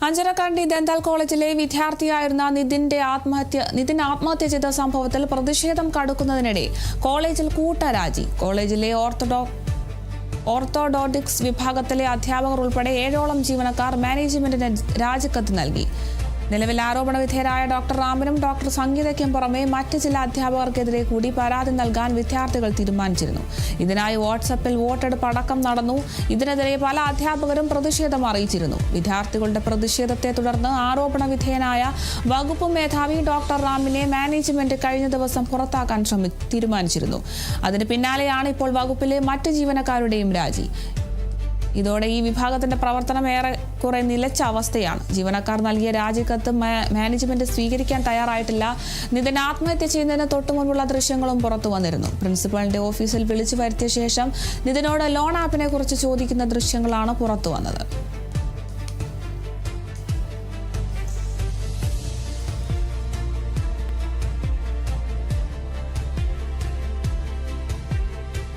അഞ്ചരക്കണ്ടി ദന്താൽ കോളേജിലെ വിദ്യാർത്ഥിയായിരുന്ന നിതിൻ ആത്മഹത്യ ചെയ്ത സംഭവത്തിൽ പ്രതിഷേധം കടുക്കുന്നതിനിടെ കോളേജിൽ കൂട്ടരാജി. കോളേജിലെ ഓർത്തോഡോണ്ടിക്സ് വിഭാഗത്തിലെ അധ്യാപകർ ഉൾപ്പെടെ 7ഓളം ജീവനക്കാർ മാനേജ്മെന്റിന് രാജിക്കത്ത് നൽകി. നിലവിൽ ആരോപണ വിധേയരായ ഡോക്ടർ റാമിനും ഡോക്ടർ സംഗീതയ്ക്കും പുറമെ മറ്റ് ചില അധ്യാപകർക്കെതിരെ കൂടി പരാതി നൽകാൻ വിദ്യാർത്ഥികൾ തീരുമാനിച്ചിരുന്നു. ഇതിനായി വാട്സാപ്പിൽ വോട്ടെടുപ്പ് അടക്കം നടന്നു. ഇതിനെതിരെ പല അധ്യാപകരും പ്രതിഷേധം അറിയിച്ചിരുന്നു. വിദ്യാർത്ഥികളുടെ പ്രതിഷേധത്തെ തുടർന്ന് ആരോപണ വിധേയനായ വകുപ്പ് മേധാവി ഡോക്ടർ റാമിനെ മാനേജ്മെന്റ് കഴിഞ്ഞ ദിവസം പുറത്താക്കാൻ തീരുമാനിച്ചിരുന്നു. അതിന് പിന്നാലെയാണ് ഇപ്പോൾ വകുപ്പിലെ മറ്റ് ജീവനക്കാരുടെയും രാജി. ഇതോടെ ഈ വിഭാഗത്തിന്റെ പ്രവർത്തനം ഏറെക്കുറെ നിലച്ച അവസ്ഥയാണ്. ജീവനക്കാർ നൽകിയ രാജിക്കത്ത് മാനേജ്മെന്റ് സ്വീകരിക്കാൻ തയ്യാറായിട്ടില്ല. നിതിൻ ആത്മഹത്യ ചെയ്യുന്നതിന് തൊട്ടുമുൻപുള്ള ദൃശ്യങ്ങളും പുറത്തു വന്നിരുന്നു. പ്രിൻസിപ്പലിന്റെ ഓഫീസിൽ വിളിച്ചു വരുത്തിയ ശേഷം നിതിനോട് ലോൺ ആപ്പിനെ കുറിച്ച് ചോദിക്കുന്ന ദൃശ്യങ്ങളാണ് പുറത്തു വന്നത്.